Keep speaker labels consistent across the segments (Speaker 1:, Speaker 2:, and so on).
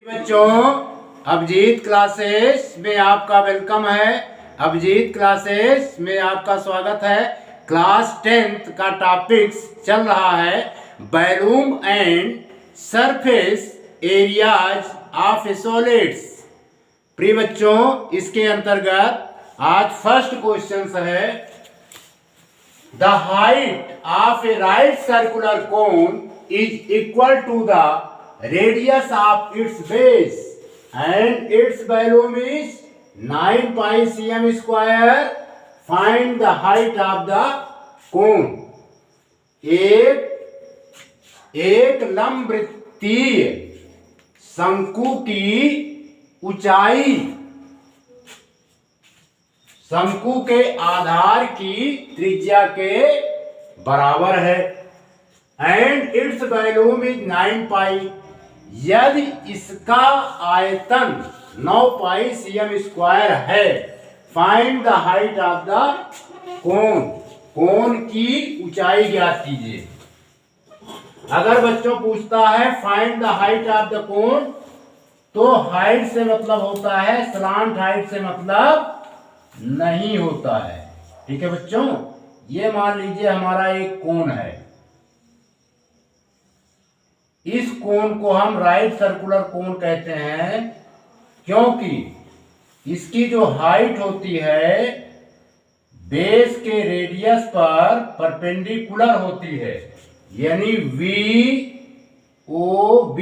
Speaker 1: बच्चों, अभिजीत क्लासेस में आपका वेलकम है। अभिजीत क्लासेस में आपका स्वागत है। क्लास 10th का टॉपिक्स चल रहा है volume and surface areas of solids. प्रिय बच्चों, इसके अंतर्गत आज फर्स्ट क्वेश्चन है the height of a right circular cone is equal to the radius of its base and its volume is 9 pi cm square. Find the height of the cone. एक लंबवृत्तीय शंकु की ऊंचाई शंकु के आधार की त्रिज्या के बराबर है and its volume is 9 pi. यदि इसका आयतन 9 पाई सीएम स्क्वायर है, find the height of the cone. Cone की ऊंचाई ज्ञात कीजिए। अगर बच्चों पूछता है find the height of the cone, तो हाइट से मतलब होता है स्लांट, हाइट से मतलब नहीं होता है। ठीक है बच्चों, ये मान लीजिए हमारा एक कोन है। इस कोन को हम राइट सर्कुलर कोन कहते हैं क्योंकि इसकी जो हाइट होती है बेस के रेडियस पर परपेंडिकुलर होती है, यानी VOB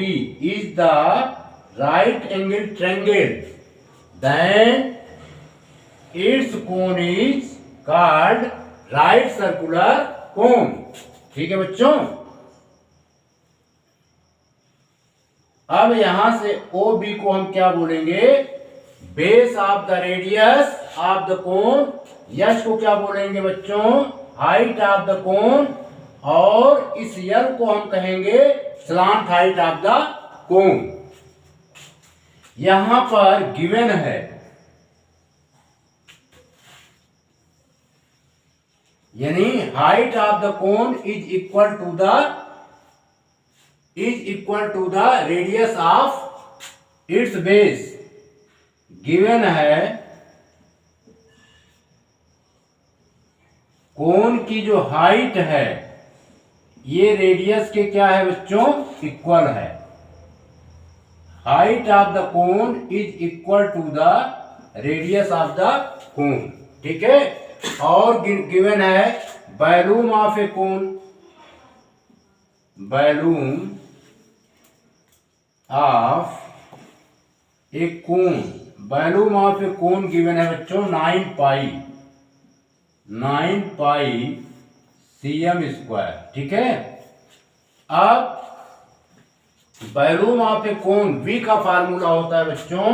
Speaker 1: is the right angle triangle, then its cone is called right circular cone. ठीक है बच्चों, अब यहां से OB को हम क्या बोलेंगे? Base of the radius of the cone. यश को क्या बोलेंगे बच्चों? Height of the cone. और इस यल को हम कहेंगे slant height of the cone. यहां पर गिवन है यानी height of the cone is equal to the radius of its base. Given है कोन की जो हाइट है ये रेडियस के क्या है बच्चों? इक्वल है। Height of the cone is equal to the radius of the cone. ठीक है, और गिवन है volume of a cone. Volume of a cone, volume of a cone given है बच्चों 9 पाई सीएम स्क्वायर। ठीक है, अब volume of a cone V का फार्मूला होता है बच्चों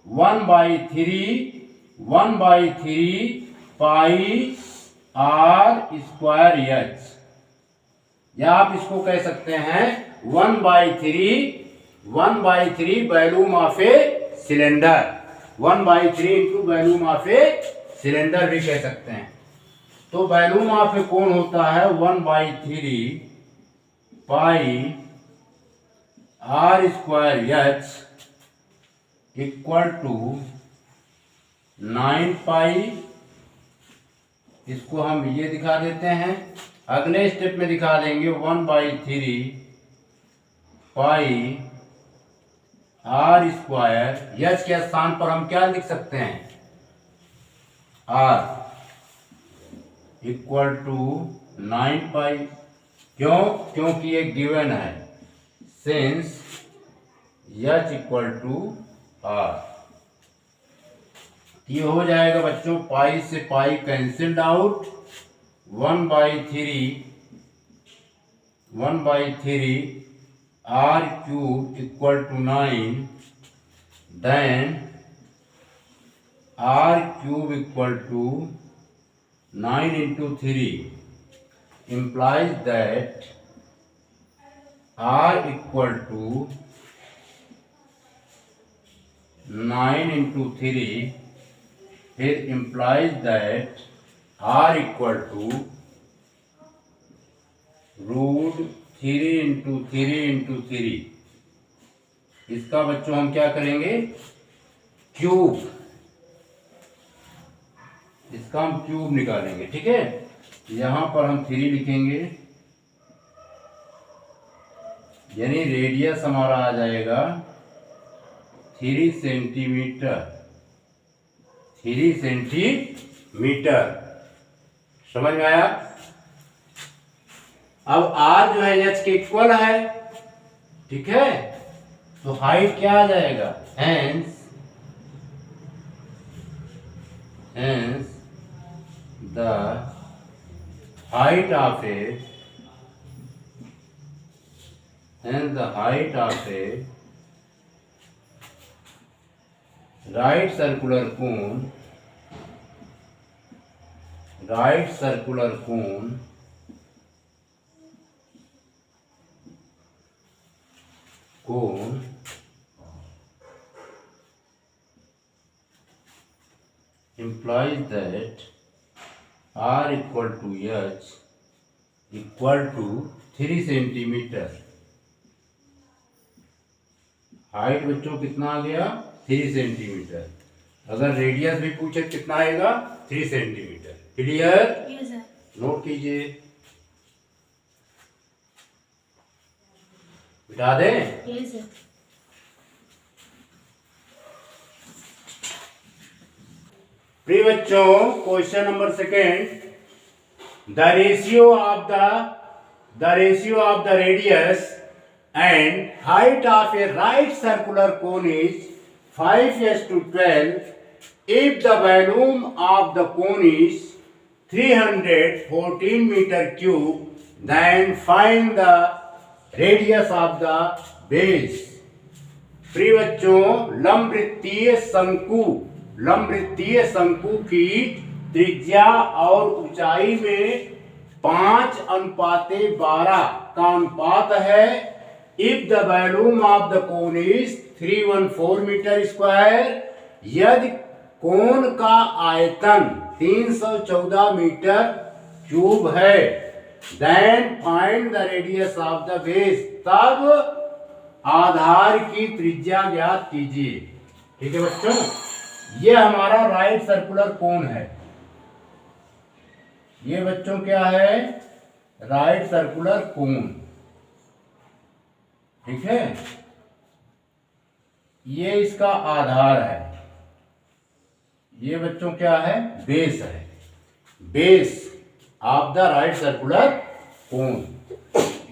Speaker 1: 1/3 पाई R स्क्वायर H, या आप इसको कह सकते हैं 1/3 volume of a cylinder. 1/3 into volume of a cylinder भी कह सकते हैं। तो वॉल्यूम ऑफ ए कोन होता है 1/3 pi R square H equal to 9 pi. इसको हम ये दिखा देते हैं, अगले स्टेप में दिखा देंगे 1/3 पाई R स्क्वायर। यच के स्थान पर हम क्या लिख सकते हैं? R equal to 9 pi. क्यों? क्योंकि ये गिवन है, since H equal to R। ये हो जाएगा बच्चों, पाई से pi cancelled out. 1/3 R cube equal to 9, then R cube equal to 9 into 3 implies that R equal to 9 into 3, फिर implies that R equal to root 3 into 3 into 3 इसका बच्चों हम क्या करेंगे, क्यूब, इसका हम क्यूब निकालेंगे। ठीक है, यहां पर हम 3 लिखेंगे, यानी रेडियस हमारा आ जाएगा 3 सेंटीमीटर, 3 सेंटीमीटर। समझ में आया? अब आर जो है एच के इक्वल है। ठीक है, तो हाइट क्या आ जाएगा, hence the height of A, hence the height of a right circular cone, right circular cone implies that R equal to H equal to 3 centimetre. Height बच्चों कितना आ गया, 3 सेंटीमीटर। अगर रेडियस भी पूछे कितना आएगा, 3 centimetre. Clear?
Speaker 2: Yes sir.
Speaker 1: Note कीजिए, बिठा दें?
Speaker 2: Yes sir.
Speaker 1: प्रिय बच्चों, question number 2, the ratio of the radius and height of a right circular cone is 5:12 if the volume of the cone is 314 meter cube, then find the radius of the base। प्रिय बच्चों, लंबवृत्तीय शंकु की त्रिज्या और ऊंचाई में 5:12 का अनुपात है। If the volume of the cone is 314 metre square, यदि कोन का आयतन 314 मीटर क्यूब है, then find the radius of the base, तब आधार की त्रिज्या ज्ञात कीजिए। ठीक है बच्चों, ये हमारा राइट सर्कुलर कोन है। ये बच्चों क्या है, राइट सर्कुलर कोन। ठीक है, ये इसका आधार है। ये बच्चों क्या है, बेस है, base of the right circular कोन।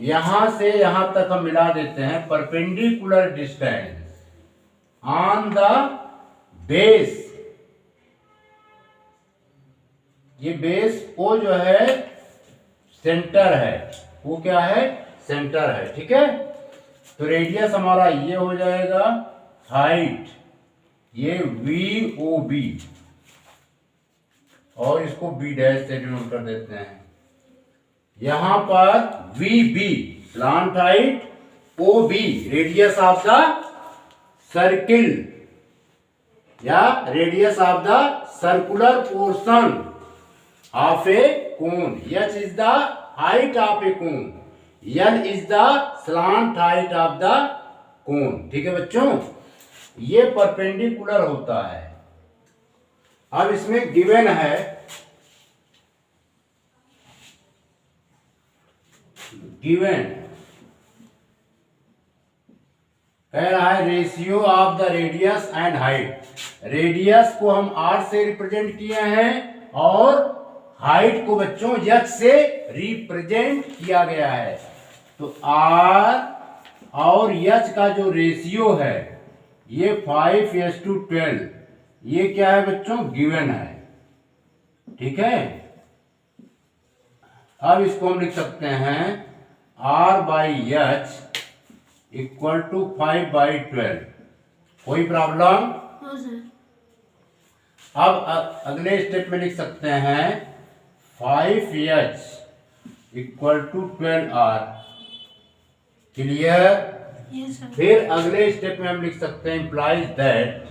Speaker 1: यहां से यहां तक हम मिला देते हैं perpendicular distance on the base. ये बेस को जो है सेंटर है, वो क्या है, सेंटर है। ठीक है, तो रेडियस हमारा ये हो जाएगा, हाइट ये VOB, और इसको B डैश से डिनोट कर देते हैं। यहां पर VB slant height, OB radius of the circle या radius of the circular portion of a cone. H is the height of a cone, L is the slant height of the cone. ठीक है बच्चों, ये perpendicular होता है। अब इसमें given है, कह रहा है ratio of the radius and height. Radius को हम R से रिप्रेजेंट किए हैं और हाइट को बच्चों H से रिप्रेजेंट किया गया है। तो R और H का जो रेशियो है ये 5:12, ये क्या है बच्चों, गिवन है। ठीक है, अब इसको हम लिख सकते हैं R/H इक्वल टू 5/12। कोई प्रॉब्लम? अब अगले स्टेप में लिख सकते हैं 5H equal to 12R। Clear? फिर अगले स्टेप में हम लिख सकते हैं implies that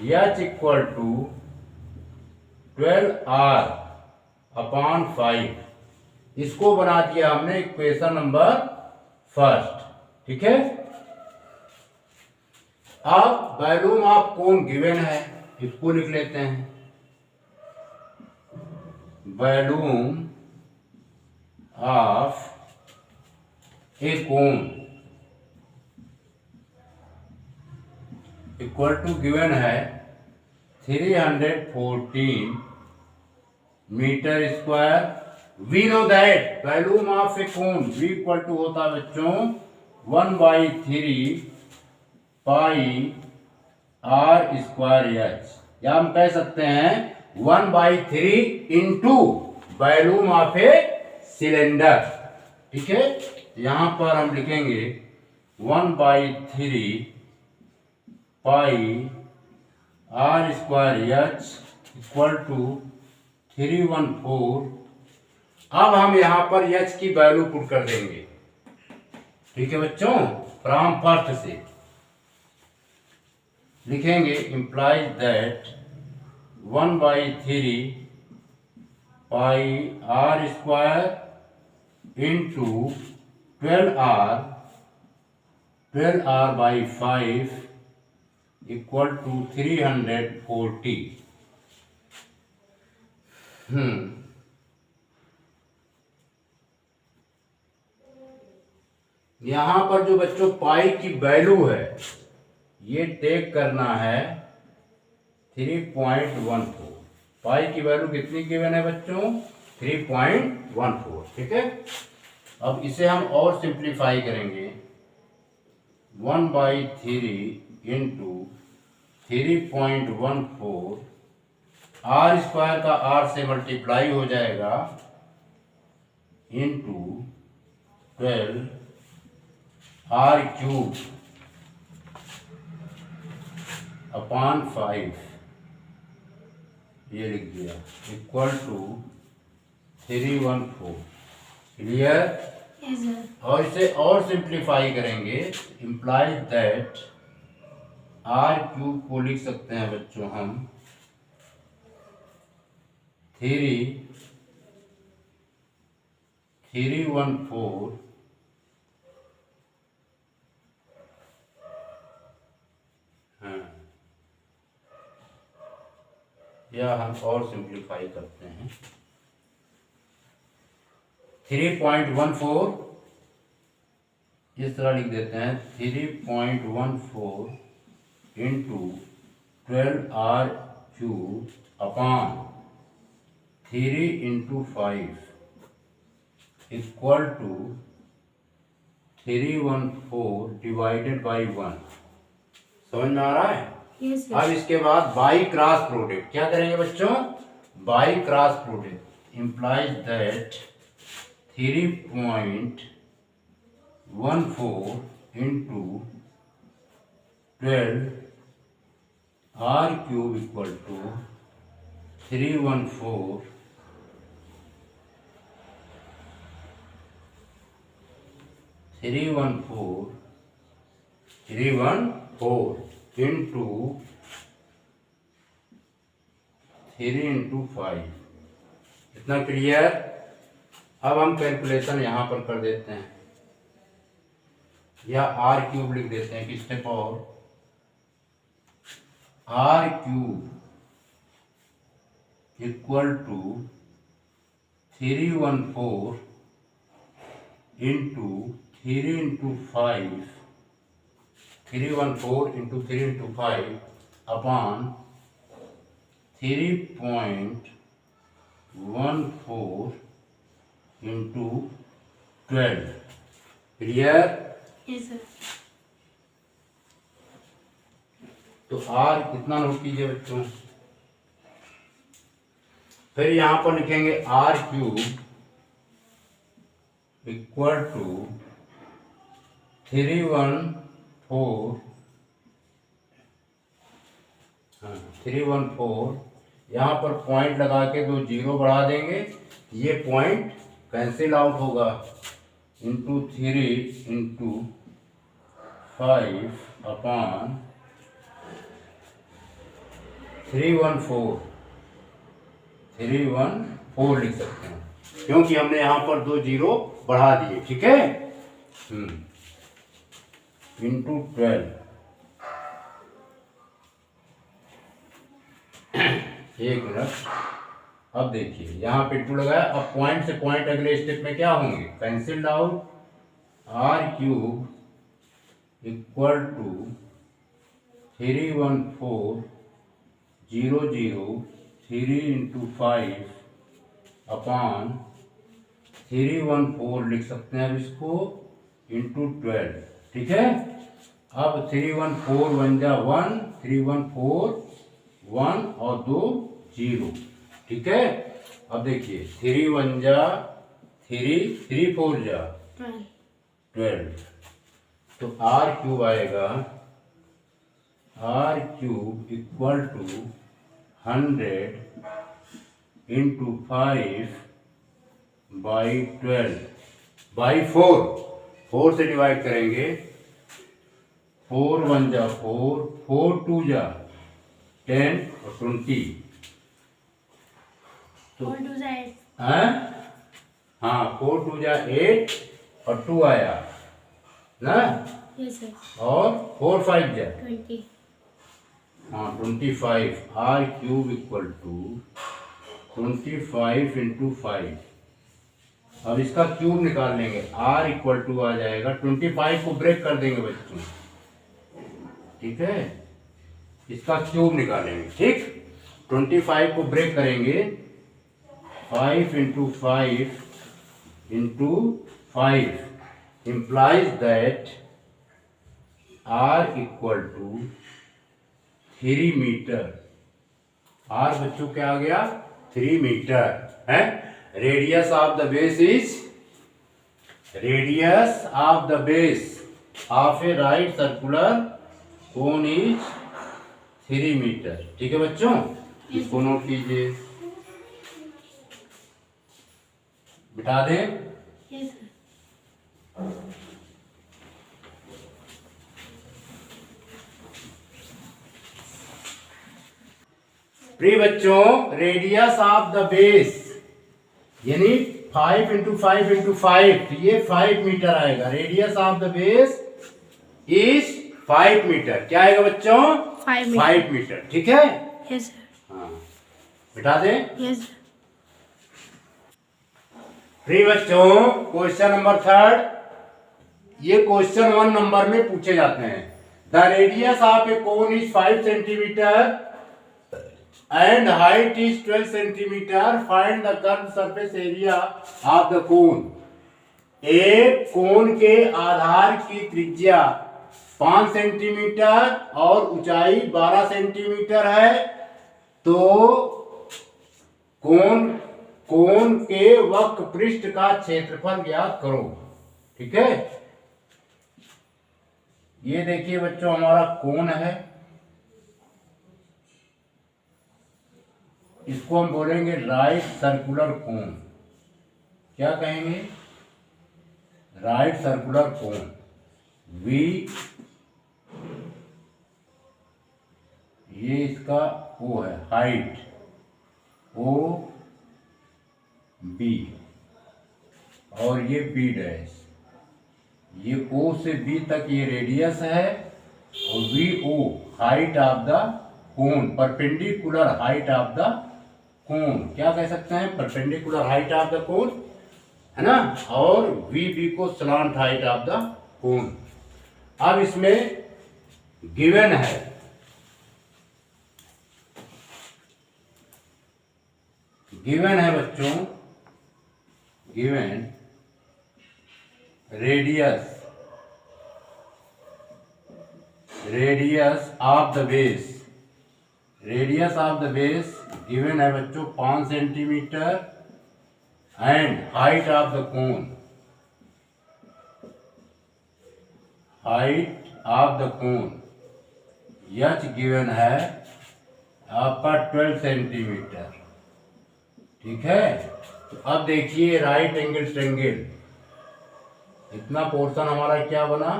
Speaker 1: H equal to 12R upon 5। इसको बना दिया हमने इक्वेशन नंबर 1। ठीक है, अब वॉल्यूम ऑफ कोन गिवन है, इसको लिख लेते हैं। Volume of a cone equal to given है 314 metre square. We know that volume of a cone V equal to होता है बच्चों 1/3 पाई R स्क्वायर H, या हम कह सकते हैं 1/3 into volume of a cylinder. ठीक है, यहां पर हम लिखेंगे 1/3 pi R square H equal to 314। अब हम यहां पर H की वैल्यू पुट कर देंगे। ठीक है बच्चों, फ्रॉम फर्स्ट से लिखेंगे implies that 1/3 pi R square into 12R/5 equal to 340। यहां पर जो बच्चों पाई की वैल्यू है ये टेक करना है 3.14। पाई की वैल्यू कितनी गिवन है बच्चों? 3.14। ठीक है, अब इसे हम और सिंप्लीफाई करेंगे। 1/3 इंटू 3.14, R स्क्वायर का R से मल्टीप्लाई हो जाएगा इंटू 12R³ अपॉन 5, ये लिख दिया, इक्वल टू 314। क्लियर? और इसे और सिंप्लीफाई करेंगे, इम्प्लाइज दैट R³ को लिख सकते हैं बच्चों हम 314 या हम और सिंप्लीफाई करते हैं 3.14 इस तरह लिख देते हैं 3.14 into 12R³ upon 3 into 5 equal to 314 divided by 1। समझ में आ रहा है? अब इसके बाद बाई क्रॉस प्रोडक्ट क्या करेंगे बच्चों? By cross product implies that 3.14 into 12R³ equal to 314 into 3 into 5। इतना क्लियर? अब हम कैलकुलेशन यहाँ पर कर देते हैं, या R³ लिख देते हैं किसके power R³ equal to 314 into 3 into 5, 314 into 3 into 5 upon 3.14 into 12। Clear? तो R कितना नोट कीजिए बच्चों। फिर यहां पर लिखेंगे R³ इक्वल टू 314 यहाँ पर पॉइंट लगा के 2 जीरो बढ़ा देंगे, ये पॉइंट कैंसिल आउट होगा, इंटू 3 इंटू 5 अपॉन 314 लिख सकते हैं, क्योंकि हमने यहाँ पर 2 जीरो बढ़ा दिए। ठीक है, इंटू 12 एक मिनट। अब देखिए यहाँ पे 2 लगाया, अब पॉइंट से पॉइंट अगले स्टेप में क्या होंगे, cancel out. R cube equal to 314,003 into 5 upon 314 लिख सकते हैं अब इसको इंटू 12। ठीक है, अब 314 1 जा 1, 314 1 और 2 0। ठीक है, अब देखिए 3 1 जा 3, 3 4 जा 12। तो आर क्यूब आएगा, R cube equal to 100 into 5 by 12 by 4 से डिवाइड करेंगे। 4 1 जा 4, 4 2 जा 10 और 20। तो हाँ 4 2 जा 8 और 2 आया ना।
Speaker 2: Yes sir.
Speaker 1: और 4 5 जा
Speaker 2: 20।
Speaker 1: 25। R cube equal to 25 into 5। अब इसका क्यूब निकाल लेंगे, आर इक्वल टू आ जाएगा 25 को ब्रेक कर देंगे बच्चों। ठीक है, इसका क्यूब निकालेंगे। ठीक, 25 को ब्रेक करेंगे, 5 into 5 into 5 implies that r equal to 3 metre. r बच्चों क्या आ गया, 3 मीटर है। Radius of the base is, radius of the base of a right circular cone is 3 metre. ठीक है बच्चों, इसको नोट कीजिए, बिठा दें।
Speaker 2: Yes sir.
Speaker 1: प्रिय बच्चों, रेडियस ऑफ द बेस यानी 5 इंटू 5 इंटू 5, तो ये 5 मीटर आएगा। Radius of the base is 5 metre. क्या आएगा बच्चों, 5 मीटर। ठीक है,
Speaker 2: यस सर।
Speaker 1: हाँ बिठा दें।
Speaker 2: Yes sir.
Speaker 1: प्रिय बच्चों, क्वेश्चन नंबर 3, ये क्वेश्चन 1 नंबर में पूछे जाते हैं। The radius of a cone is 5 centimetre and height is 12 centimeter. Find the curved surface area of the cone. एक कोन के आधार की त्रिज्या 5 सेंटीमीटर और ऊंचाई 12 सेंटीमीटर है। तो कोन के वक्र पृष्ठ का क्षेत्रफल ज्ञात करो। ठीक है, ये देखिए बच्चों हमारा कोन है, इसको हम बोलेंगे राइट सर्कुलर कोन। क्या कहेंगे, राइट सर्कुलर कोन। वी ये इसका ओ है हाइट, ओ बी, और ये बी डैश। ये ओ से बी तक ये रेडियस है, और V O height of the cone, perpendicular height of the cone. क्या कह सकते हैं, perpendicular height of the cone, है ना। और वी बी को slant height of the cone. अब इसमें गिवन है, गिवन है बच्चों, given radius of the base, radius of the base given है बच्चों 5 centimetre and height of the cone, height of the cone H given है आपका 12 सेंटीमीटर। ठीक है, तो अब देखिए राइट एंगल ट्रायंगल, इतना पोर्शन हमारा क्या बना,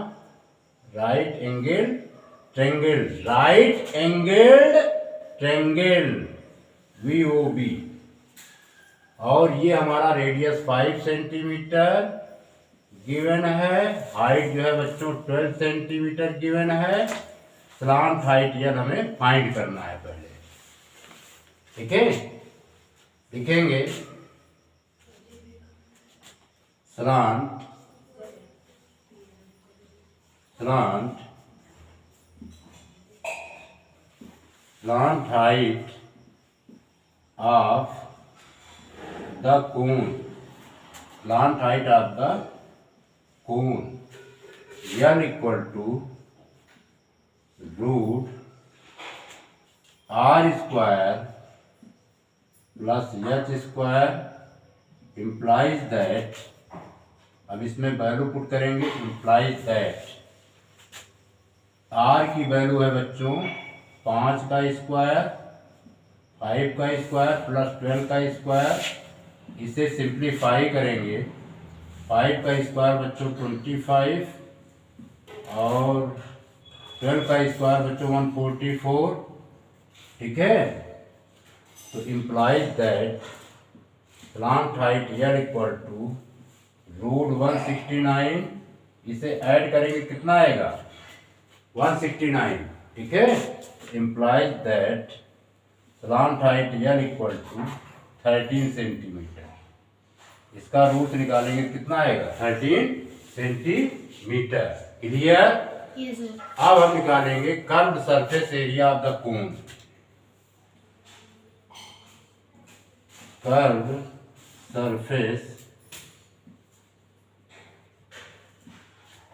Speaker 1: right angle triangle, right angled triangle VOB। और ये हमारा रेडियस 5 सेंटीमीटर गिवन है, हाइट जो है बच्चों 12 सेंटीमीटर गिवन है। स्लांट हाइट यह हमें फाइंड करना है पहले। ठीक है, लिखेंगे slant height of the cone, slant height of the cone L equal to root R square plus H square implies that, अब इसमें वैल्यू पुट करेंगे, implies that R की वैल्यू है बच्चों 5 का स्क्वायर, 5 का स्क्वायर प्लस 12 का स्क्वायर, इसे सिंप्लीफाई करेंगे, 5 का स्क्वायर बच्चों 25 और 12 का स्क्वायर बच्चों 144, ठीक है। तो implies that slant height L equal to root 169, इसे ऐड करेंगे कितना आएगा 169, ठीक है। Implies that slant height L equal to 13 centimetre, इसका रूट निकालेंगे कितना आएगा 13 सेंटीमीटर। क्लियर?
Speaker 2: Yes, sir.
Speaker 1: अब हम निकालेंगे curved surface area of the cone. Curved surface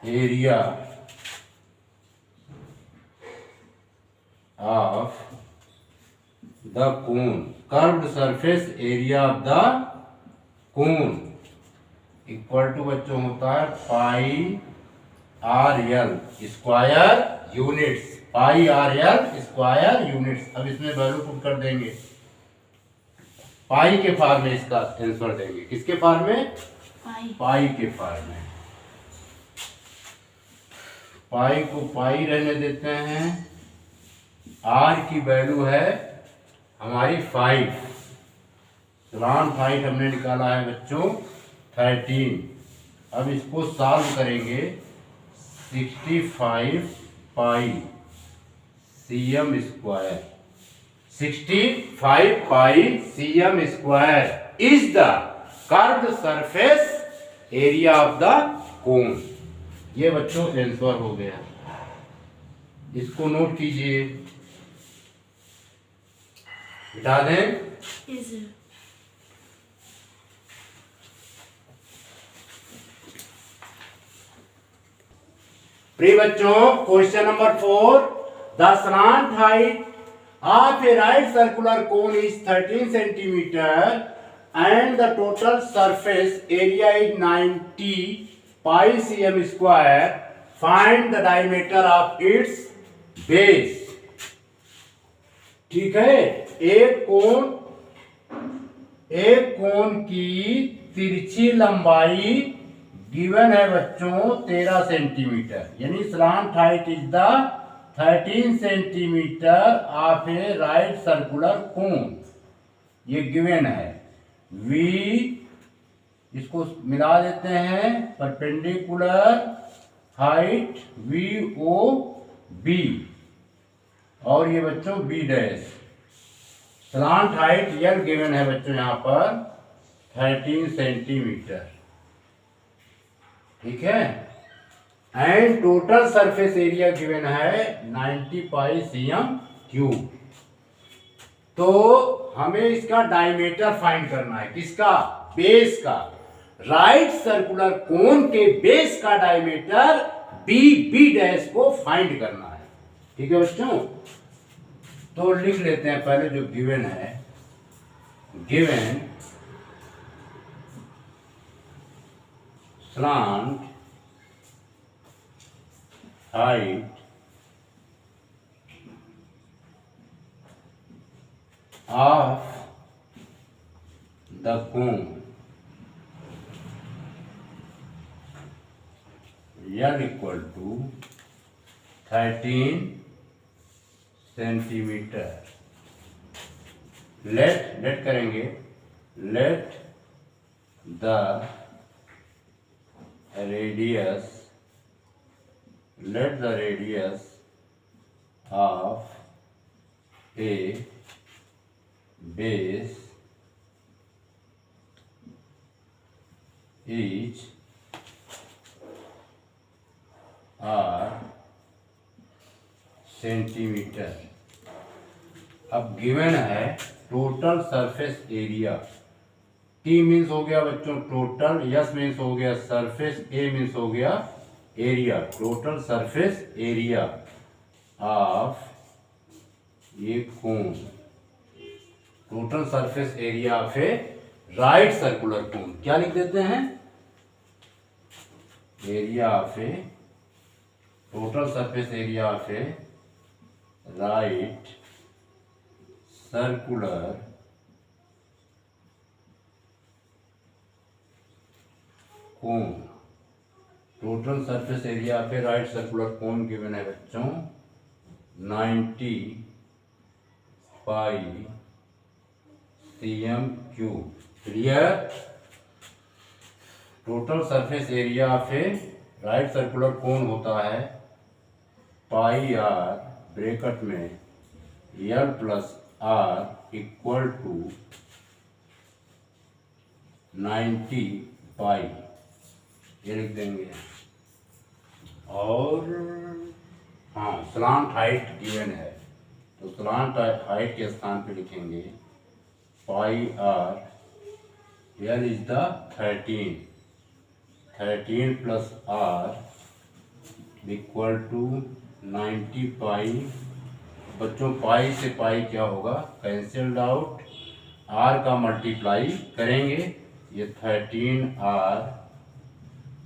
Speaker 1: area of the cone, curved surface area of the cone equal to बच्चों होता है pi R L square units, pi R L square units. अब इसमें value put कर देंगे, पाई के form में इसका आंसर देंगे, किसके फॉर्म में पाई के फॉर्म में। पाई को पाई रहने देते हैं, आर की वैल्यू है हमारी 5, स्लांट हाइट हमने निकाला है बच्चों 13। अब इसको सॉल्व करेंगे, 65 पाई cm square, 65 pi cm square is the curved surface area of the कोन। ये बच्चों आंसर हो गया, इसको नोट कीजिए, मिटा दें।
Speaker 2: Yes, sir.
Speaker 1: प्रिय बच्चों, question number 4, the slant height of a right circular cone is 13 centimetre and the total surface area is 90 pi cm square. Find the diameter of its base. ठीक है, एक कोन की तिरछी लंबाई गिवन है बच्चों 13 सेंटीमीटर, यानी slant height is the 13 centimetre of a right circular कोन, ये गिवन है। V इसको मिला देते हैं, परपेंडिकुलर हाइट VOB और ये बच्चों B dash, slant height L given है बच्चों यहाँ पर 13 सेंटीमीटर, ठीक है। And total surface area given है 90 पाई cm क्यूब। तो हमें इसका डायमीटर फाइंड करना है, किसका, बेस का, राइट सर्कुलर कोन के बेस का डायमीटर बी डैश को फाइंड करना है, ठीक है बच्चों। तो लिख लेते हैं पहले जो गिवन है, given slant height of the cone L equal to 13 centimetre. Let करेंगे, let the radius of a base each are centimetre. अब गिवन है total surface area. T means हो गया बच्चों टोटल, यस मीन्स हो गया सरफेस, ए means हो गया area. Total surface area of ये cone, total surface area of a right circular cone. क्या लिख देते हैं? Area of a, total surface area of a right circular cone. Total surface area पे राइट सर्कुलर कोन गिवन है बच्चों 90 pi cm cube. Clear? Total surface area पे right circular cone होता है पाई आर ब्रैकेट में L plus R equal to 90 pi, ये लिख देंगे। और हाँ, स्लांट हाइट गिवन है तो स्लांट हाइट के स्थान पे लिखेंगे pi R, L is the 13 plus R equal to 90 pi. बच्चों पाई से पाई क्या होगा? Cancelled out. आर का मल्टीप्लाई करेंगे, ये 13 R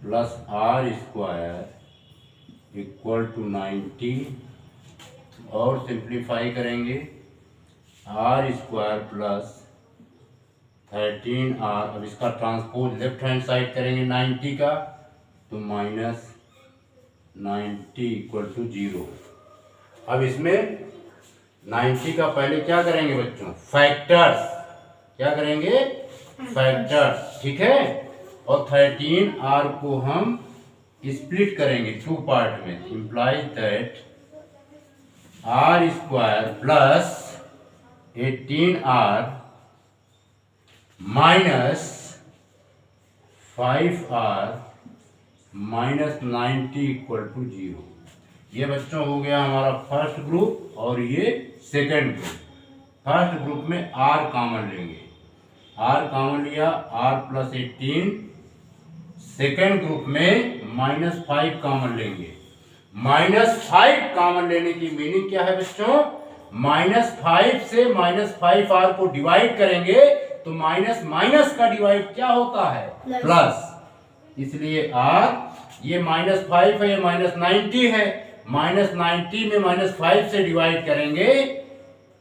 Speaker 1: plus R square equal to 90, और सिंप्लीफाई करेंगे आर स्क्वायर प्लस 13 आर। अब इसका ट्रांसपोज लेफ्ट हैंड साइड करेंगे 90 का, तो माइनस 90 इक्वल टू 0। अब इसमें 90 का पहले क्या करेंगे बच्चों? फैक्टर्स। क्या करेंगे? फैक्टर्स। ठीक है। और 13 आर को हम स्प्लिट करेंगे 2 पार्ट में, implies that R square plus 18 R minus 5 R minus 90 equal to 0। ये बच्चों हो गया हमारा फर्स्ट ग्रुप और ये सेकंड ग्रुप। फर्स्ट ग्रुप में आर कॉमन लेंगे, आर कॉमन लिया, आर प्लस 18। सेकंड ग्रुप में -5 कॉमन लेंगे। -5 कॉमन लेने की मीनिंग क्या है बच्चों? -5 से -5 आर को डिवाइड करेंगे तो माइनस माइनस का डिवाइड क्या होता है? प्लस। इसलिए आर, ये -5 है, ये -90 है, -90 में -5 से डिवाइड करेंगे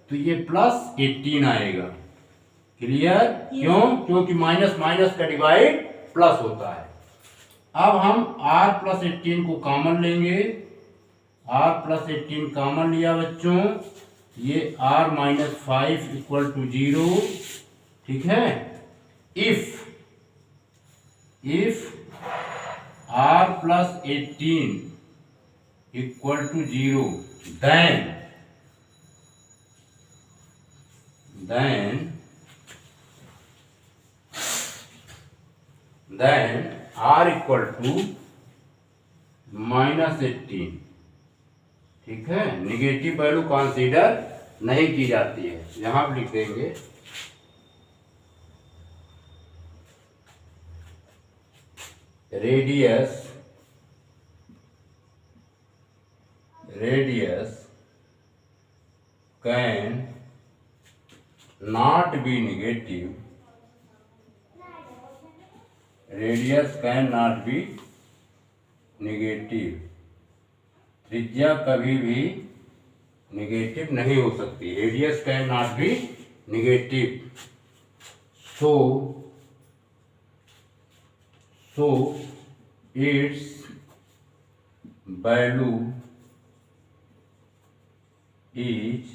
Speaker 1: तो ये +18 आएगा। क्लियर? क्यों? क्योंकि माइनस माइनस का डिवाइड प्लस होता है। अब हम r प्लस 18 को कॉमन लेंगे। r प्लस 18 कॉमन लिया बच्चों, ये r माइनस 5 इक्वल टू 0। ठीक है। If r plus 18 equal to 0, then r equal to -18। ठीक है। निगेटिव वैल्यू कंसीडर नहीं की जाती है। यहां पर लिख देंगे radius can not be negative, radius can not be negative. त्रिज्या कभी भी नेगेटिव नहीं हो सकती। Radius can not be negative. So it's value is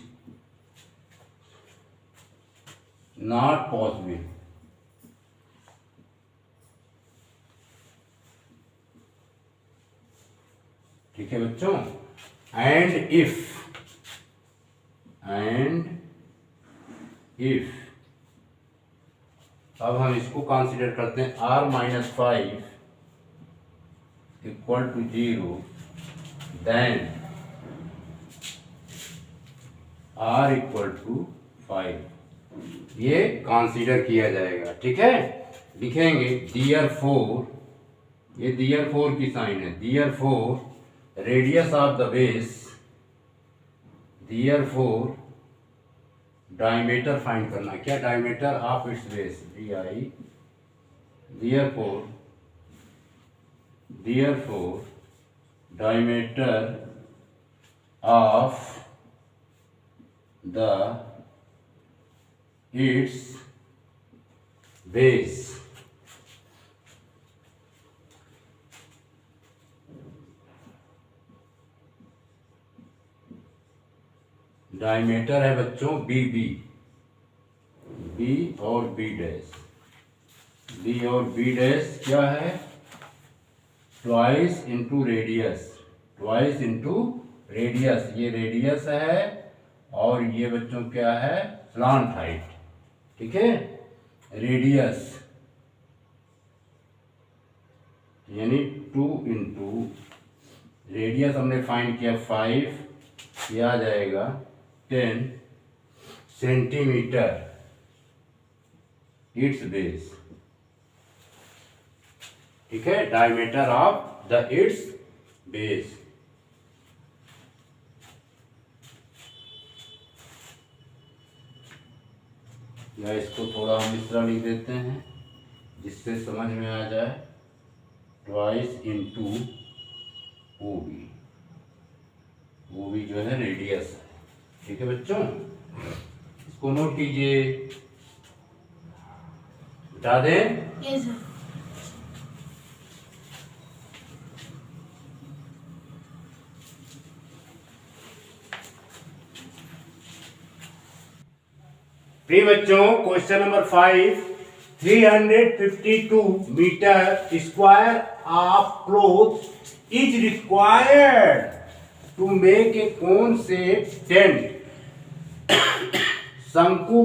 Speaker 1: not possible। ठीक है बच्चों। एंड इफ अब हम इसको कंसीडर करते हैं r-5 equal to 0, then r equal to 5, ये कंसीडर किया जाएगा। ठीक है, लिखेंगे डियर फोर, ये डियर फोर की साइन है, therefore radius of the base, therefore diameter find करना। क्या diameter of its base, DI, therefore diameter of the its base, diameter है बच्चों BB, B और B डैश, B और B dash क्या है, twice into radius, twice into radius, ये radius है और ये बच्चों क्या है, स्लांट हाइट। ठीक है, रेडियस यानी 2 इंटू रेडियस हमने फाइंड किया 5, ये आ जाएगा 10 सेंटीमीटर इट्स बेस। ठीक है, diameter of the it's base. या इसको थोड़ा हम इस तरह लिख देते हैं जिससे समझ में आ जाए, ट्वाइस इंटू OB, OB जो है रेडियस है। ठीक है बच्चों, इसको नोट कीजिए, बता दें।
Speaker 2: Yes, sir.
Speaker 1: प्रिय बच्चों, question number 5, 352 metre square of cloth is required to make a cone shape tent. शंकु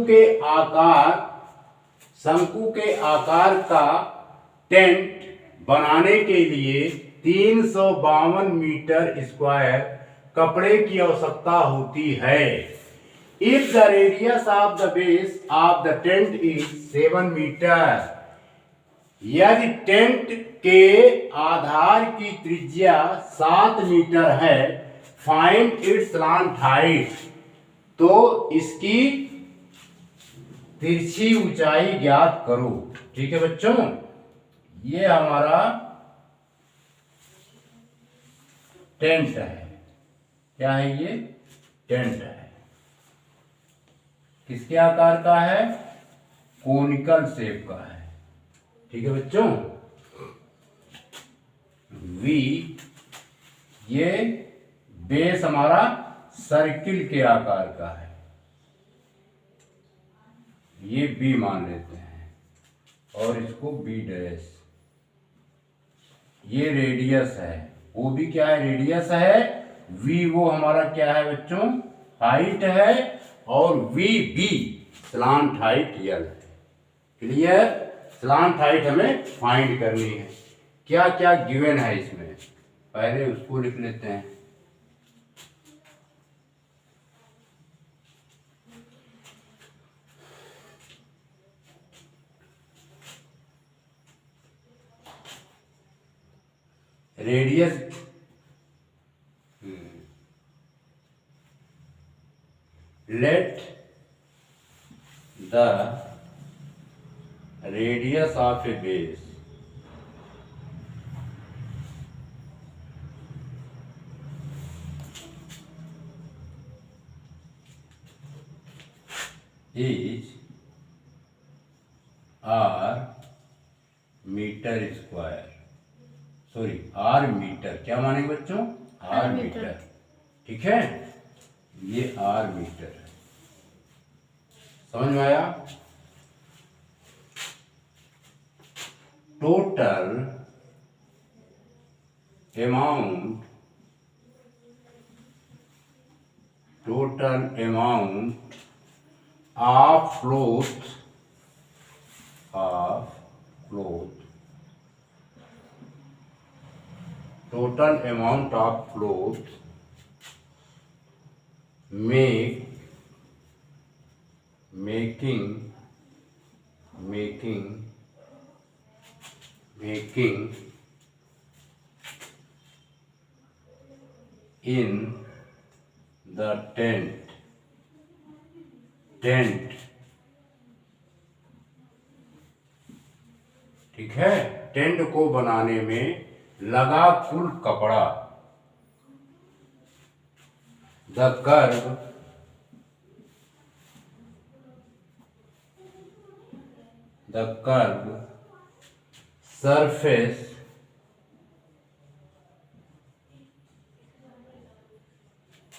Speaker 1: के आकार का टेंट बनाने के लिए 352 मीटर स्क्वायर कपड़े की आवश्यकता होती है। If the radius of the base of the tent is 7 metre, यदि टेंट के आधार की त्रिज्या 7 मीटर है, फाइंड इट्स स्लांट हाइट, तो इसकी तिरछी ऊंचाई ज्ञात करो। ठीक है बच्चों, ये हमारा टेंट है। क्या है ये, टेंट है। किसके आकार का है, कोनिकल शेप का है। ठीक है बच्चों, V, ये बेस हमारा सर्किल के आकार का है, ये B मान लेते हैं, और इसको B डैश, ये रेडियस है, OB क्या है, रेडियस है, V वो हमारा क्या है बच्चों, हाइट है, और VB स्लांट हाइट L है। क्लियर, स्लांट हाइट हमें फाइंड करनी है। क्या क्या गिवन है इसमें, पहले उसको लिख लेते हैं। Radius, let the radius of a base is R metre square, sorry R metre, क्या मानेंगे बच्चों, R मीटर। ठीक है, ये R मीटर है। समझ में आया। Total amount of cloth of cloth, total amount of cloth making in the tent ठीक है, टेंट को बनाने में लगा कुल कपड़ा, the curve surface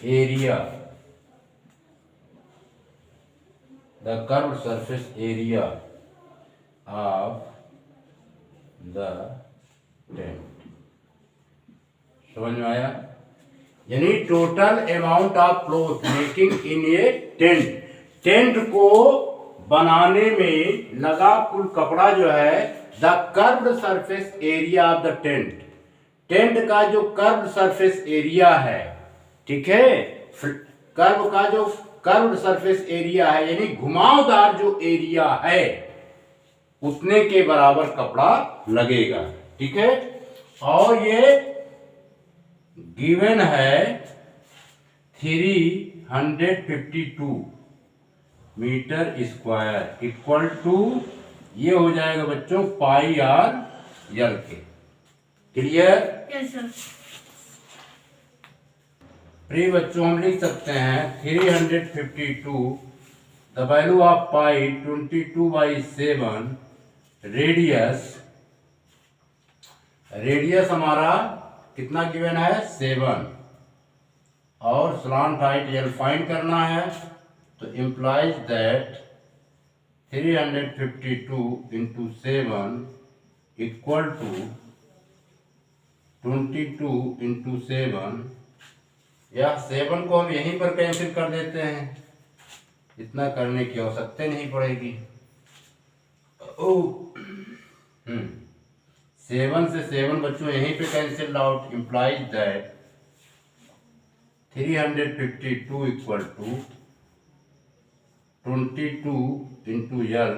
Speaker 1: area, the curved surface area of the tent। समझ में आया? यानी total amount of cloth making in A tent को बनाने में लगा कुल कपड़ा जो है the curved surface area of the tent का जो कर्व्ड सरफेस एरिया है, ठीक है, कर्व का जो कर्व्ड सरफेस एरिया है यानी घुमावदार जो एरिया है उतने के बराबर कपड़ा लगेगा, ठीक है। और ये गिवन है 352 मीटर स्क्वायर इक्वल टू, ये हो जाएगा बच्चों पाई आर यल के। क्लियर?
Speaker 2: Yes sir.
Speaker 1: प्रिय बच्चों हम लिख सकते हैं 352 the value of pi 22/7 radius हमारा कितना गिवन है 7 और स्लांट हाइट एल फाइंड करना है, तो implies that 352 into 7 equal to 22 into 7, या 7 को हम यहीं पर कैंसिल कर देते हैं, इतना करने की आवश्यकता नहीं पड़ेगी। 7 से 7 बच्चों यहीं पे cancel out, implies that 352 equal to 22 into L,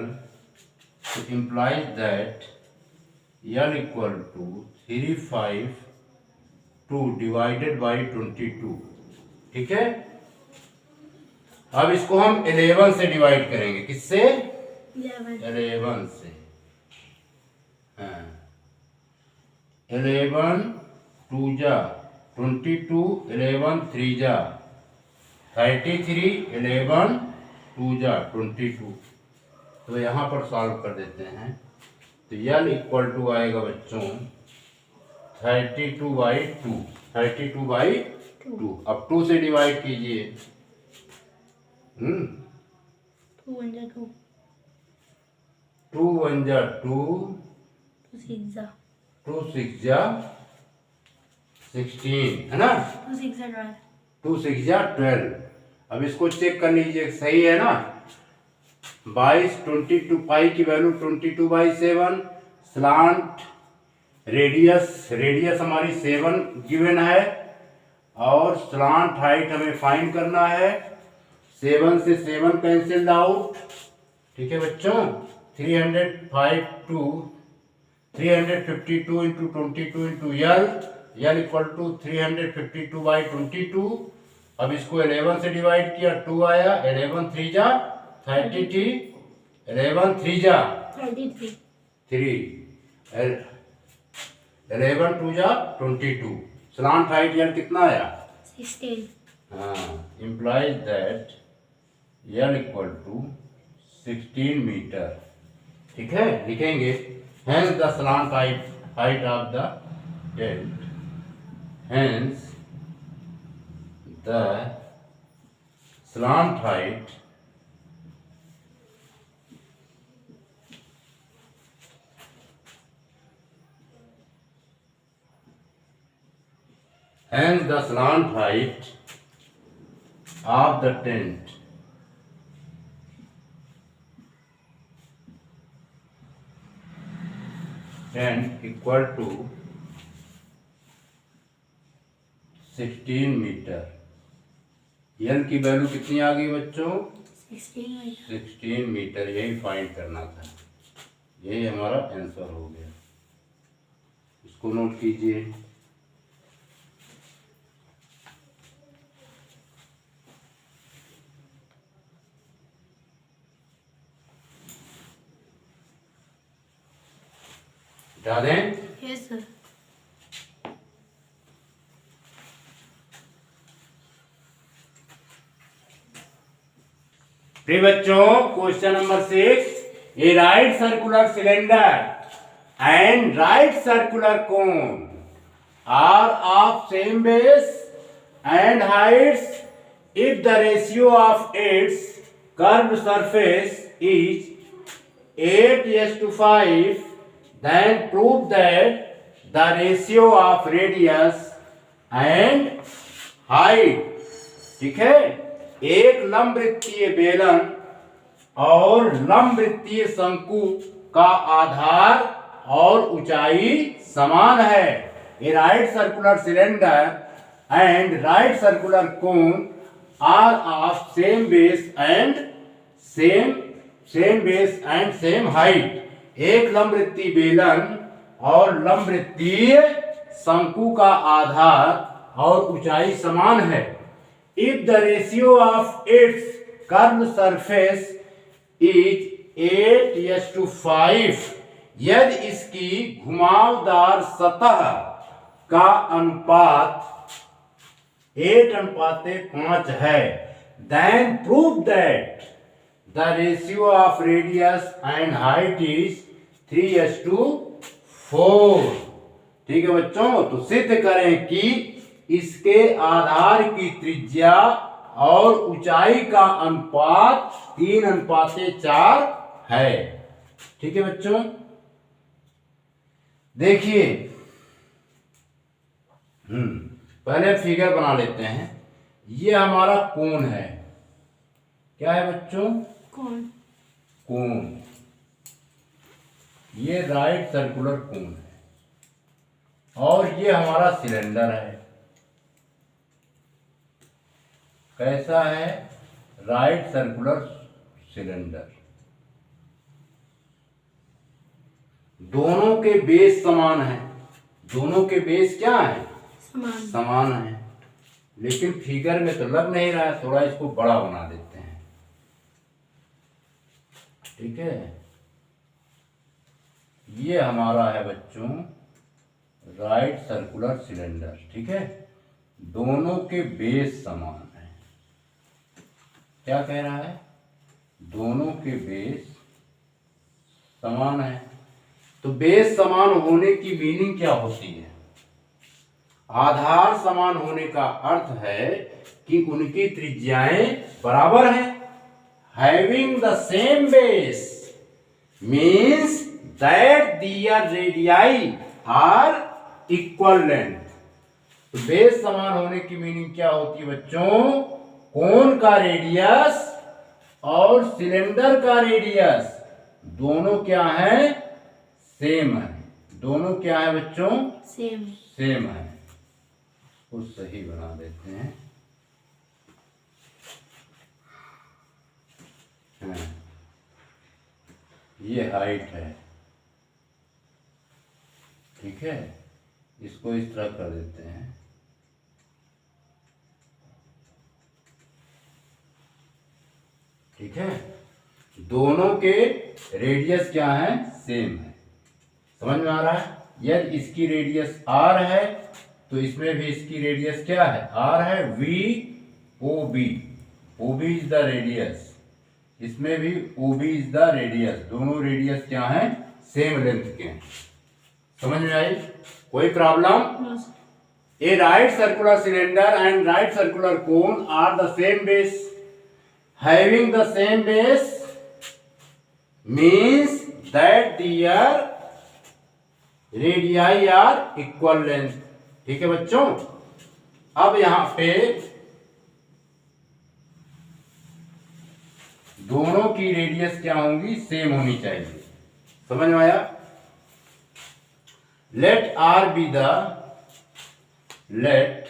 Speaker 1: तो implies that L equal to 352 divided by 22, ठीक है। अब इसको हम 11 से डिवाइड करेंगे, किससे? 11 से। हाँ, 11 2 जा 22, 11 3 जा 33, 11 2 जा 22, तो यहाँ पर सॉल्व कर देते हैं, तो यल इक्वल टू आएगा बच्चों 32/2, 32/2। अब 2 से डिवाइड कीजिए,
Speaker 2: 2 1 जा 2,
Speaker 1: 2 1 जा 2,
Speaker 2: 2 6 जा
Speaker 1: 2 6 जा 16, है ना,
Speaker 2: 2 6 जा 12,
Speaker 1: 2 6 जा 12। अब इसको चेक कर लीजिए, सही है ना। 22 पाई की वैल्यू 22/7, स्लांट रेडियस हमारी 7 गिवन है, और स्लांट हाइट हमें फाइंड करना है। 7 से 7 कैंसिल्ड आउट, ठीक है बच्चों। 352 into 22 into L equal to 352/22। अब इसको 11 से डिवाइड किया, 2 आया, 11 3 जा 33, 11 3 जा
Speaker 2: 33,
Speaker 1: 11 2 जा 22। स्लांट हाइट यल कितना आया
Speaker 2: 16।
Speaker 1: हाँ, implies that L equal to 16 metre, ठीक है, लिखेंगे। Hence the slant height of the tent, hence the slant height of the tent tent equal to 16 metre. L की वैल्यू कितनी आ गई बच्चों? 16 मीटर। यही फाइंड करना था, यही हमारा आंसर हो गया। इसको नोट कीजिए। बता दें?
Speaker 2: Yes sir.
Speaker 1: प्रिय बच्चों, question number 6, A right circular cylinder and right circular cone are of same base and heights if the ratio of its curved surface is 8:5, then prove that the ratio of radius and height, ठीक है, एक लंबवृत्तीय बेलन और लंबवृत्तीय शंकु का आधार और ऊंचाई समान है। A right circular cylinder and right circular cone are of same base and same height. एक लंबवृत्तीय बेलन और लंबवृत्तीय शंकु का आधार और ऊंचाई समान है। If the ratio of its curve surface is 8:5, यदि इसकी घुमावदार सतह का अनुपात 8:5 है, then prove that the ratio of radius and height is 3:4। ठीक है बच्चों, तो सिद्ध करें कि इसके आधार की त्रिज्या और ऊंचाई का अनुपात 3:4 है। ठीक है बच्चों, देखिए पहले फिगर बना लेते हैं। ये हमारा कोण है। क्या है बच्चों? कोण। ये राइट सर्कुलर कोण है और ये हमारा सिलेंडर है। कैसा है? Right circular cylinder. दोनों के बेस समान है। दोनों के बेस क्या है? समान है। लेकिन फिगर में तो लग नहीं रहा है, थोड़ा इसको बड़ा बना देते हैं। ठीक है, ये हमारा है बच्चों राइट सर्कुलर सिलेंडर। ठीक है, दोनों के बेस समान है। क्या कह रहा है? दोनों के बेस समान है। तो बेस समान होने की मीनिंग क्या होती है? आधार समान होने का अर्थ है कि उनकी त्रिज्याएं बराबर हैं। Having the same base means that their radii are equal length. तो बेस समान होने की मीनिंग क्या होती है बच्चों? कोण का रेडियस और सिलेंडर का रेडियस दोनों क्या है? सेम है। दोनों क्या है बच्चों? सेम है। उसको सही बना देते हैं। ये हाइट है। ठीक है, इसको इस तरह कर देते हैं। ठीक है, दोनों के रेडियस क्या है? सेम है। समझ में आ रहा है? यदि इसकी रेडियस r है तो इसमें भी इसकी रेडियस क्या है? r है। VOB, OB is the radius. इसमें भी OB इज द रेडियस। दोनों रेडियस क्या है? सेम लेंथ के हैं। समझ में आई? कोई problem? A right circular cylinder and right circular cone are the same base. Having the same base means that their radii are equal length। ठीक है बच्चों, अब यहां पे दोनों की रेडियस क्या होंगी? सेम होनी चाहिए। समझ में आया? let r be the let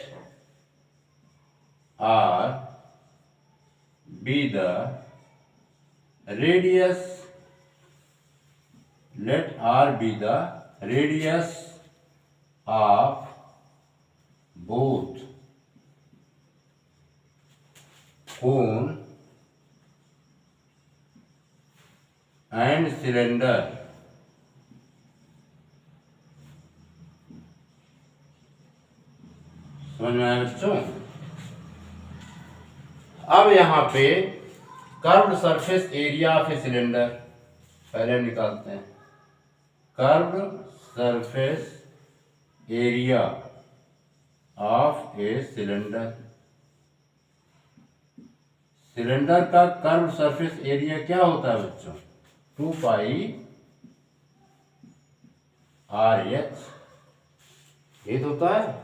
Speaker 1: r be the radius, let r be the radius of both cone and cylinder. समझ में आया बच्चों? अब यहाँ पे curved surface area of a cylinder पहले निकालते हैं। Curved surface area of a cylinder, cylinder का कर्व सरफेस एरिया क्या होता है बच्चों? 2 पाई आर एच, ये तो होता है।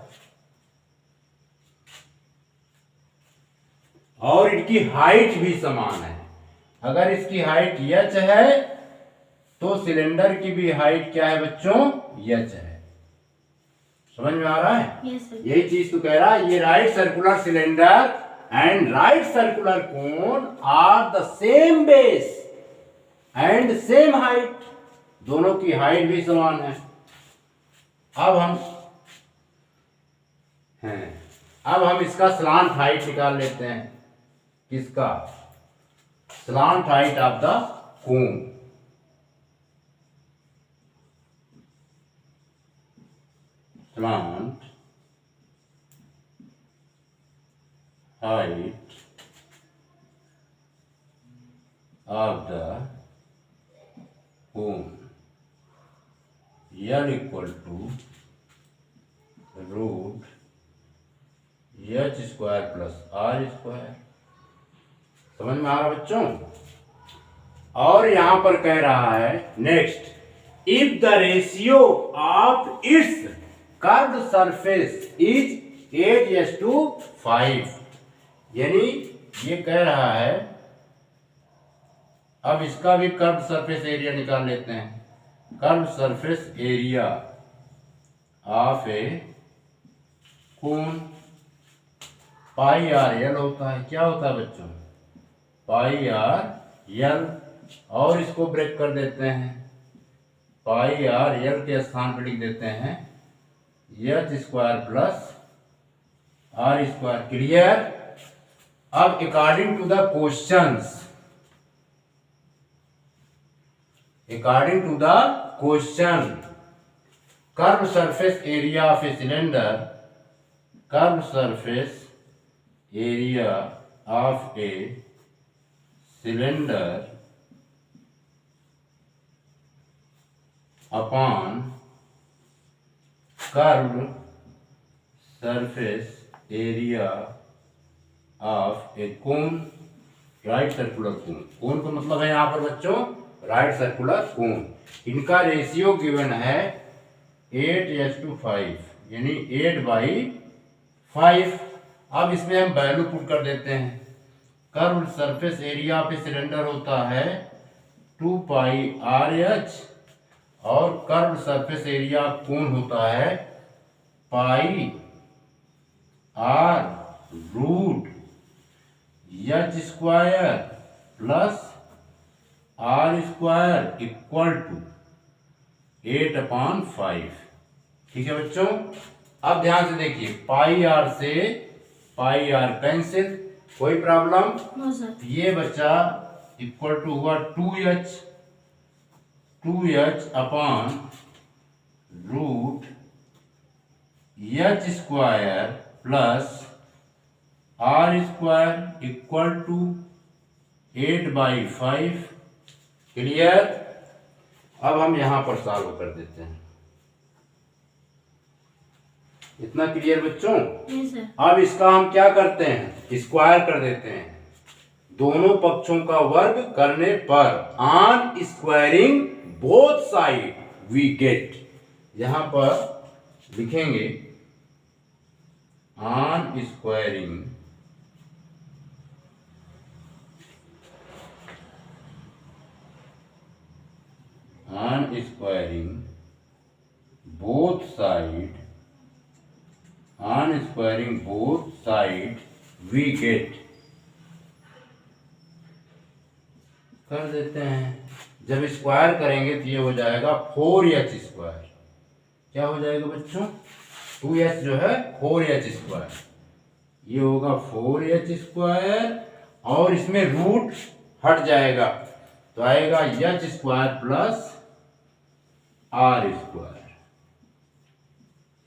Speaker 1: और इनकी हाइट भी समान है। अगर इसकी हाइट एच है तो सिलेंडर की भी हाइट क्या है बच्चों? एच है। समझ में आ रहा है?
Speaker 2: Yes sir.
Speaker 1: यही चीज तो कह रहा है। ये right circular cylinder and right circular cone are the same base and same height, दोनों की हाइट भी समान है। अब हम इसका स्लांट हाइट निकाल लेते हैं। किसका? Slant height of the cone. Slant height of the cone L equal to root h square plus r square। समझ में आ रहा बच्चों? और यहां पर कह रहा है next, if the ratio of its curved surface is 8:5, यानी ये कह रहा है। अब इसका भी कर्व सरफेस एरिया निकाल लेते हैं। Curve surface area of a cone pi R L होता है। क्या होता है बच्चों? पाई आर एल। और इसको ब्रेक कर देते हैं। पाई आर एल के स्थान पर लिख देते हैं H square plus R square. Clear? अब according to the question, curve surface area of a cylinder, curve surface area of a cylinder upon curve surface area of a cone, right circular cone. Cone का मतलब है यहाँ पर बच्चों right circular कोन। इनका ratio given है 8:5, यानी 8/5। अब इसमें हम वैल्यू पुट कर देते हैं। Curve surface area of a cylinder होता है 2 पाई आर एच, और कर्व सरफेस एरिया कोन होता है pi R root H square plus R square equal to 8/5। ठीक है बच्चों? अब ध्यान से देखिए, पाई आर से पाई आर कैंसिल, कोई प्रॉब्लम?
Speaker 2: No sir.
Speaker 1: ये बच्चा इक्वल टू हुआ 2h upon root H square plus R square equal to 8/5। Clear? अब हम यहां पर सॉल्व कर देते हैं। इतना क्लियर बच्चों?
Speaker 2: Yes sir.
Speaker 1: अब इसका हम क्या करते हैं? स्क्वायर कर देते हैं। दोनों पक्षों का वर्ग करने पर on squaring both side we get, यहां पर लिखेंगे on squaring both we get, कर देते हैं। जब स्क्वायर करेंगे तो ये हो जाएगा 4h²। क्या हो जाएगा बच्चों? 2h जो है 4h², ये होगा 4h², और इसमें रूट हट जाएगा तो आएगा h² प्लस r²,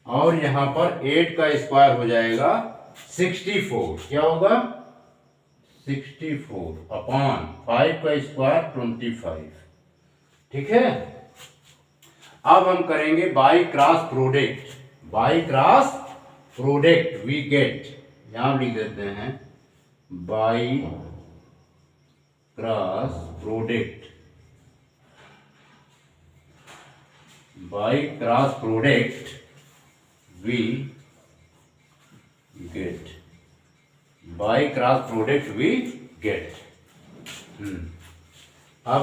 Speaker 1: और यहां पर 8 का स्क्वायर हो जाएगा 64। क्या होगा? 64 अपॉन 5 का स्क्वायर 25। ठीक है। अब हम करेंगे by cross product. By cross product we get, यहां लिख देते हैं by cross product. By cross product we get, by cross product we get. अब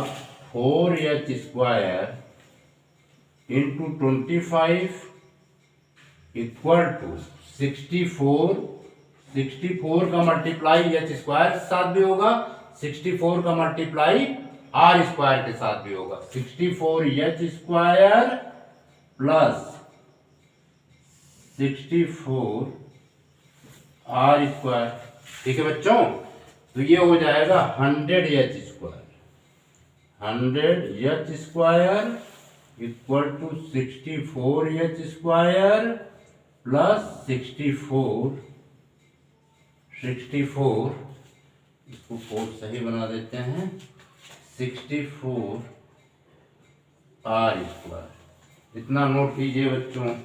Speaker 1: 4h² इंटू 25 इक्वल टू 64। 64 का मल्टीप्लाई h² के साथ भी होगा, 64 का मल्टीप्लाई r² के साथ भी होगा। 64h² plus 64 r²। ठीक है बच्चों, तो ये हो जाएगा 100h²। 100h² equal to 64h² plus 64, इसको कोड सही बना देते हैं, 64 r²। इतना नोट कीजिए बच्चों।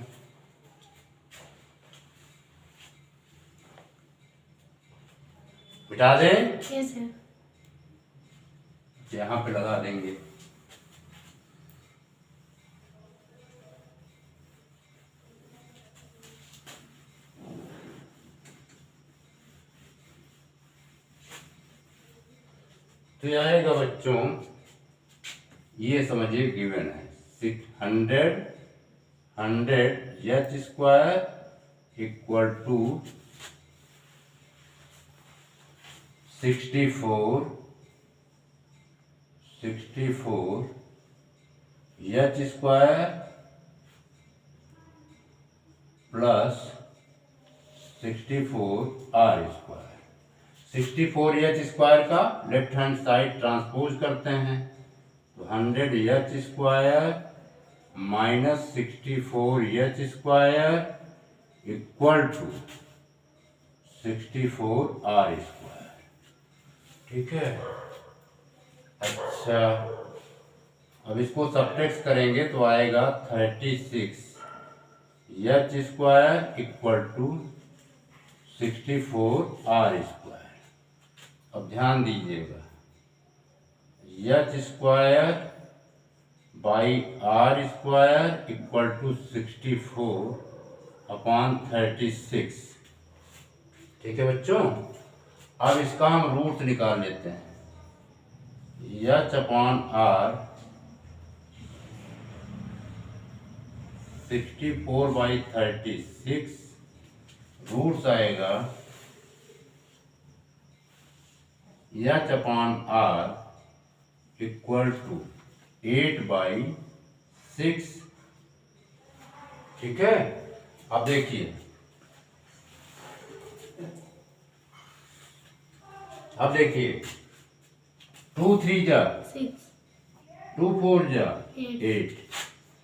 Speaker 1: मिटा दें?
Speaker 2: Yes sir.
Speaker 1: यहां पे लगा देंगे। तो यह आएगा बच्चों, ये समझिए गिवन है 100h² equal to 64 h² plus 64 r²। 64h² का लेफ्ट हैंड साइड ट्रांसपोज करते हैं तो 100h² minus 64h² equal to 64 r²। ठीक है। अच्छा, अब इसको सब्ट्रैक्ट करेंगे तो आएगा 36h² इक्वल टू 64 r²। अब ध्यान दीजिएगा, h² by r² equal to 64 upon 36। ठीक है बच्चों। अब इसका हम रूट निकाल लेते हैं। h/r 64/36 रूट्स आएगा h/r इक्वल टू 8/6। ठीक है। अब देखिए, अब देखिए 2 3 जा
Speaker 2: 6
Speaker 1: 2 4 जा
Speaker 2: 8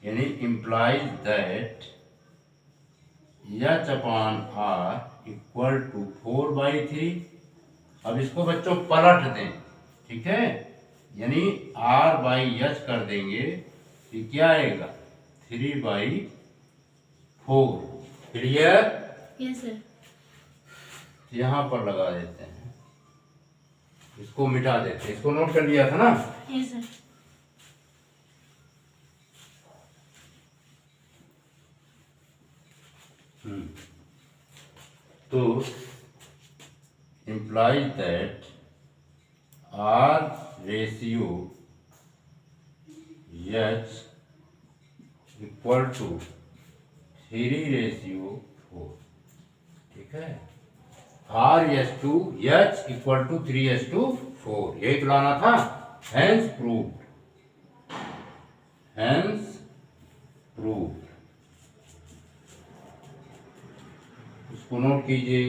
Speaker 1: यानी implies that h/r equal to 4/3। अब इसको बच्चों पलट दें। ठीक है, यानी r/h कर देंगे तो क्या आएगा 3/4। क्लियर?
Speaker 2: Yes sir.
Speaker 1: यहां पर लगा देते हैं, इसको मिटा देते हैं। इसको नोट कर लिया था ना?
Speaker 2: Yes sir.
Speaker 1: तो implies that R ratio H equal to 3/4। ठीक है। R/H इक्वल टू 3/4, यही तो लाना था। हेंस प्रूव्ड, हेंस प्रूव्ड, उसको नोट कीजिए।